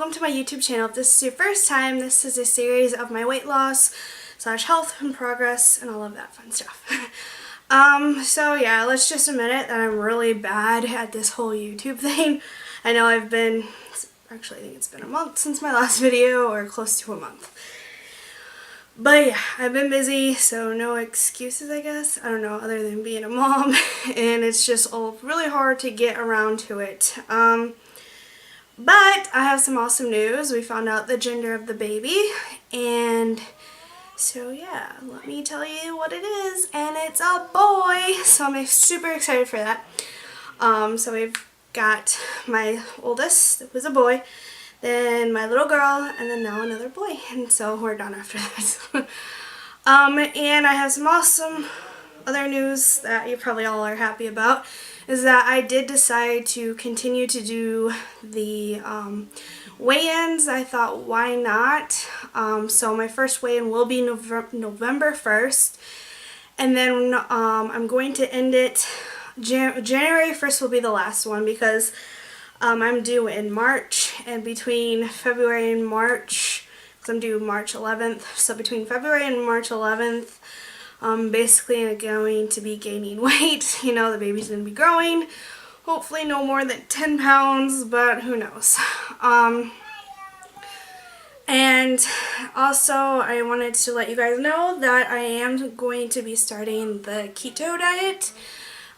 welcome to my YouTube channel. If this is your first time, this is a series of my weight loss / health and progress and all of that fun stuff. So yeah, let's just admit it that I'm really bad at this whole YouTube thing. I know I think it's been a month since my last video, or close to a month. But yeah, I've been busy, so no excuses, I guess. I don't know, other than being a mom, and it's just really hard to get around to it. But I have some awesome news. We found out the gender of the baby, and so yeah, let me tell you what it is, and it's a boy, so I'm super excited for that. So we've got my oldest, that was a boy, then my little girl, and then now another boy, and so we're done after that. And I have some awesome other news that you probably all are happy about, is that I did decide to continue to do the weigh-ins. I thought, why not? So my first weigh-in will be November 1st, and then I'm going to end it, January 1st will be the last one, because I'm due in March, and between February and March, because I'm due March 11th, so between February and March 11th, basically I'm going to be gaining weight. You know, the baby's going to be growing. Hopefully no more than 10 pounds, but who knows. And also I wanted to let you guys know that I am going to be starting the keto diet.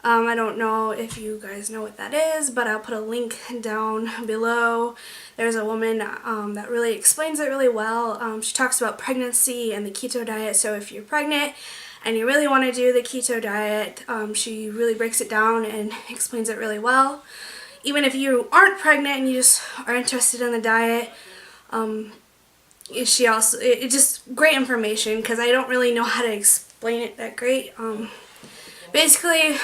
I don't know if you guys know what that is, but I'll put a link down below. There's a woman that really explains it really well. She talks about pregnancy and the keto diet, so if you're pregnant and you really want to do the keto diet, she really breaks it down and explains it really well. Even if you aren't pregnant and you just are interested in the diet, it's just great information, because I don't really know how to explain it that great. Basically,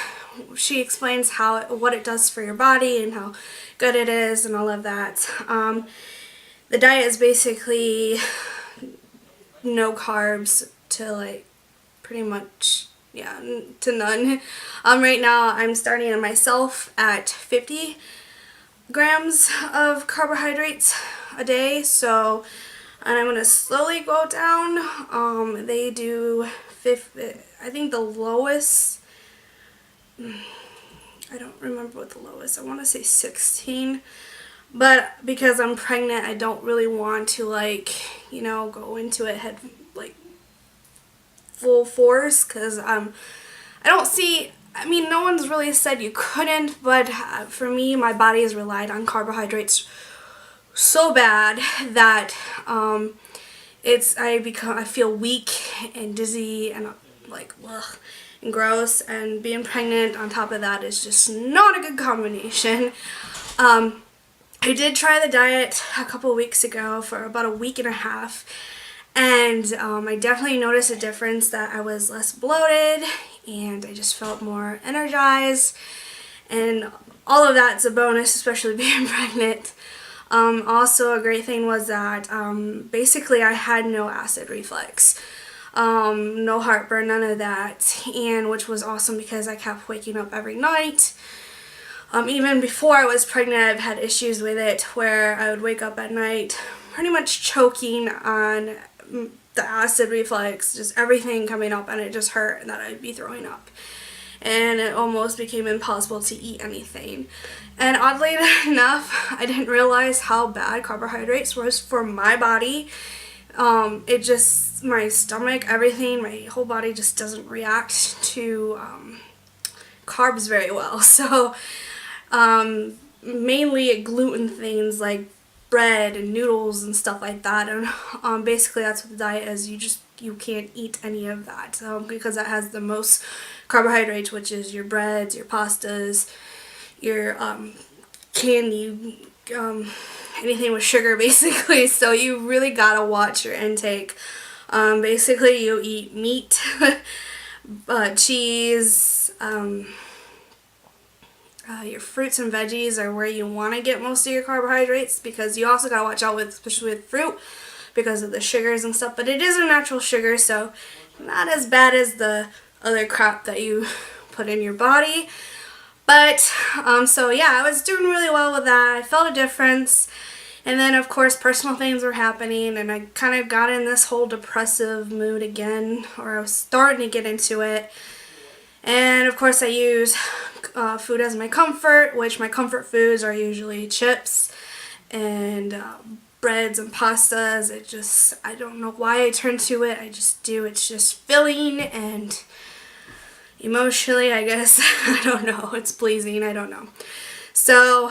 she explains what it does for your body and how good it is and all of that. The diet is basically no carbs to pretty much, yeah, to none. Right now I'm starting on myself at 50 grams of carbohydrates a day, so, and I'm going to slowly go down. They do 50, I think the lowest, I don't remember what the lowest, I want to say 16, but because I'm pregnant, I don't really want to go into it full force, because I don't see, no one's really said you couldn't, but for me, my body has relied on carbohydrates so bad that I feel weak and dizzy and ugh, and gross, and being pregnant on top of that is just not a good combination. I did try the diet a couple weeks ago for about a week and a half, and I definitely noticed a difference, that I was less bloated and I just felt more energized, and all of that's a bonus, especially being pregnant. Also a great thing was that basically I had no acid reflux. No heartburn, none of that, and which was awesome, because I kept waking up every night. Even before I was pregnant, I've had issues with it, where I would wake up at night pretty much choking on the acid reflux, just everything coming up, and it just hurt, and that I'd be throwing up. And it almost became impossible to eat anything. And oddly enough, I didn't realize how bad carbohydrates was for my body. My stomach, everything, my whole body just doesn't react to carbs very well. So mainly gluten things like bread and noodles and stuff like that, and basically that's what the diet is. You can't eat any of that, because that has the most carbohydrates, which is your breads, your pastas, your candy, anything with sugar, basically. So you really gotta watch your intake. Basically you eat meat, cheese, your fruits and veggies are where you want to get most of your carbohydrates, because you also gotta watch out especially with fruit, because of the sugars and stuff, but it is a natural sugar, so not as bad as the other crap that you put in your body. But so yeah, I was doing really well with that. I felt a difference, And then of course personal things were happening, and I kind of got in this whole depressive mood again, or I was starting to get into it. And of course I use food as my comfort, which my comfort foods are usually chips and breads and pastas. I don't know why I turn to it. I just do. It's just filling and emotionally, I guess, I don't know. It's pleasing. I don't know. So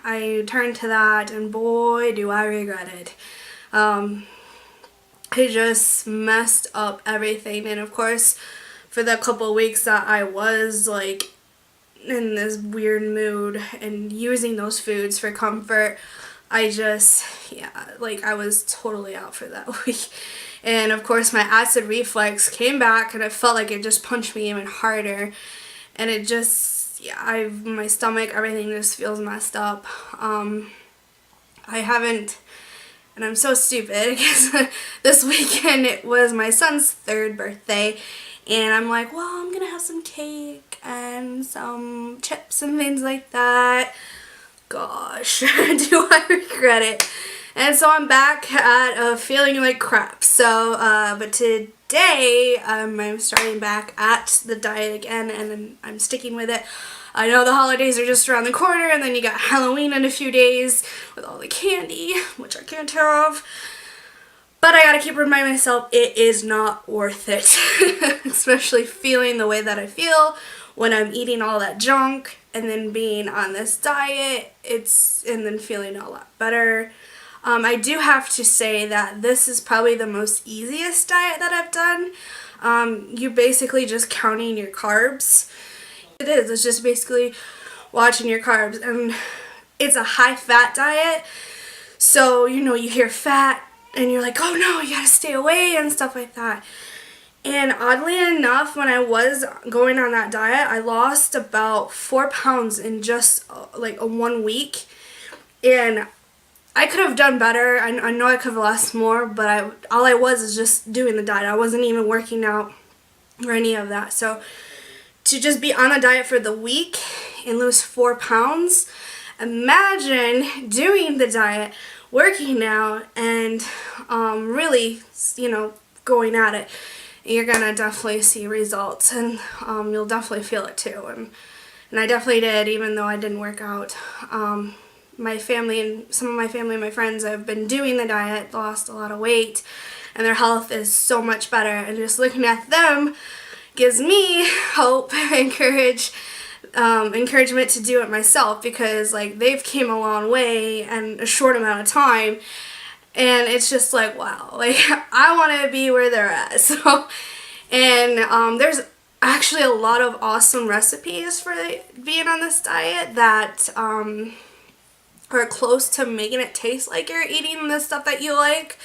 I turned to that, and boy, do I regret it. I just messed up everything. And of course, for the couple of weeks that I was like in this weird mood and using those foods for comfort, I was totally out for that week. And of course my acid reflux came back, and I felt like it just punched me even harder. And it just, my stomach, everything just feels messed up. I haven't, and I'm so stupid because this weekend it was my son's 3rd birthday, and I'm like, well, I'm gonna have some cake and some chips and things like that. Gosh, do I regret it. And so I'm back at feeling like crap. So, but today I'm starting back at the diet again, and I'm sticking with it. I know the holidays are just around the corner, and then you got Halloween in a few days with all the candy, which I can't tear off. But I gotta keep reminding myself it is not worth it. Especially feeling the way that I feel when I'm eating all that junk and then being on this diet, and then feeling a lot better. I do have to say that this is probably the most easiest diet that I've done. You're basically just counting your carbs. It's just basically watching your carbs, and it's a high fat diet. So, you hear fat and you're like, oh no, you gotta stay away and stuff like that. And oddly enough, when I was going on that diet, I lost about 4 pounds in just like a 1 week. And I could have done better. I know I could have lost more, but all I was is just doing the diet. I wasn't even working out or any of that. So to just be on a diet for the week and lose 4 pounds, imagine doing the diet, working out, and really, going at it. You're gonna definitely see results, and you'll definitely feel it too. And I definitely did, even though I didn't work out. My family and some of my family and my friends have been doing the diet, lost a lot of weight, and their health is so much better. And just looking at them gives me hope, encouragement to do it myself, because like they've came a long way in a short amount of time. And it's just like, wow, like I want to be where they're at. So, and there's actually a lot of awesome recipes for being on this diet that are close to making it taste like you're eating the stuff that you like.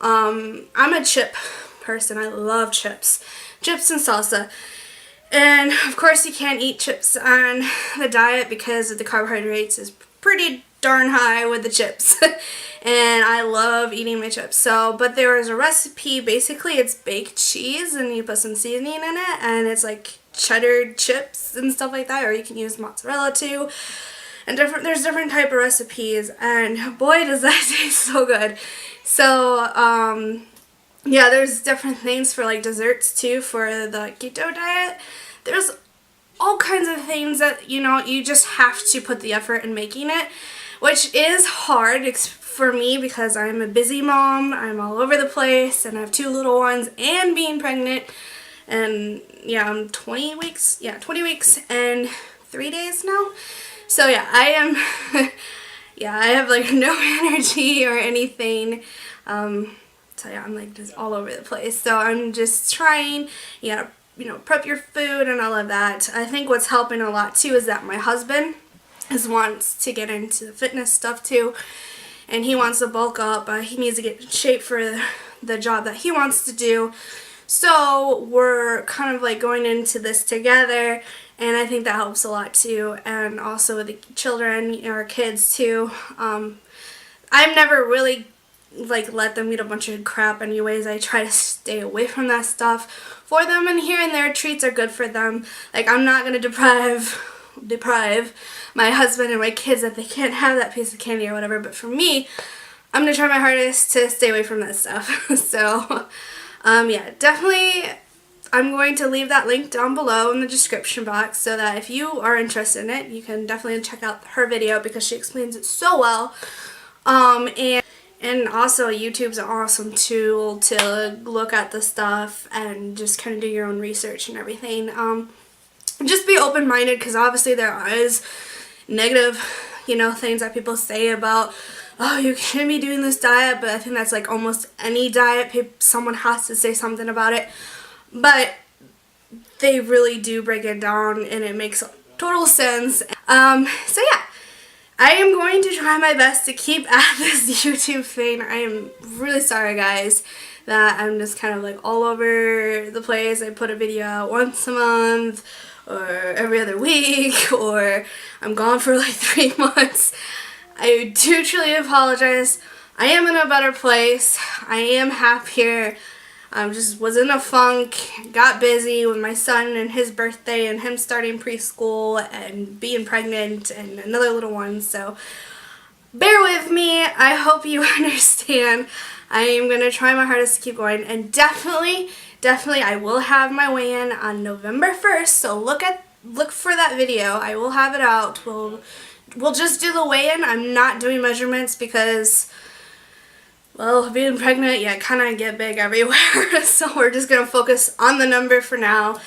I'm a chip person. I love chips and salsa. And of course you can't eat chips on the diet because the carbohydrates is pretty darn high with the chips. And I love eating my chips. So, but there is a recipe, basically it's baked cheese and you put some seasoning in it, and it's like cheddar chips and stuff like that, or you can use mozzarella too. And there's different type of recipes, and boy does that taste so good. So, yeah, there's different things for like desserts too for the keto diet. There's all kinds of things that, you just have to put the effort in making it, which is hard for me because I'm a busy mom. I'm all over the place, and I have 2 little ones and being pregnant. And yeah, I'm 20 weeks and 3 days now. So yeah, I am, I have like no energy or anything. So yeah, I'm like just all over the place. So I'm just trying, prep your food and all of that. I think what's helping a lot too is that my husband wants to get into the fitness stuff too, and he wants to bulk up. He needs to get in shape for the job that he wants to do. So we're kind of like going into this together, and I think that helps a lot too. And also with the children, our kids too. I've never really like let them eat a bunch of crap anyways. I try to stay away from that stuff for them, and here and there treats are good for them. Like I'm not going to deprive deprive my husband and my kids that they can't have that piece of candy or whatever, but for me, I'm going to try my hardest to stay away from that stuff. So, yeah, definitely I'm going to leave that link down below in the description box so that if you are interested in it, you can definitely check out her video because she explains it so well. And also YouTube's an awesome tool to look at the stuff and just kind of do your own research and everything. Just be open-minded because obviously there is negative, you know, things that people say about, oh, you shouldn't be doing this diet, but I think that's like almost any diet, someone has to say something about it. But they really do break it down and it makes total sense. So yeah, I am going to try my best to keep at this YouTube thing. I am really sorry guys that I'm just kind of like all over the place. I put a video out once a month or every other week, or I'm gone for like 3 months. I do truly apologize. I am in a better place. I am happier. I just was in a funk, got busy with my son and his birthday and him starting preschool and being pregnant and another little one. So bear with me. I hope you understand. I am going to try my hardest to keep going, and definitely I will have my weigh-in on November 1st. So look for that video. I will have it out. We'll just do the weigh-in. I'm not doing measurements because, well, being pregnant, yeah, kind of get big everywhere. So we're just going to focus on the number for now.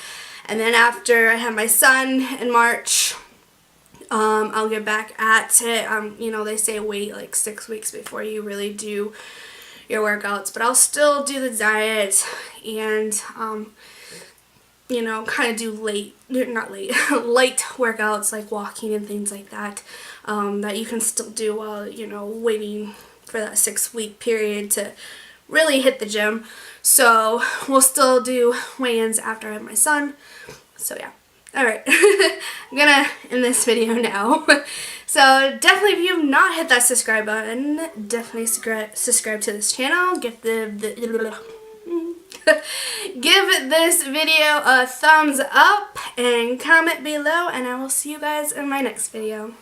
And then after I have my son in March, I'll get back at it. You know, they say wait like 6 weeks before you really do your workouts. But I'll still do the diet and, you know, kind of do light workouts like walking and things like that, that you can still do while, you know, waiting for that 6-week period to really hit the gym. So we'll still do weigh-ins after I have my son. So yeah. Alright, I'm gonna end this video now. So definitely, if you've not hit that subscribe button, definitely subscribe to this channel. Give this video a thumbs up and comment below, and I will see you guys in my next video.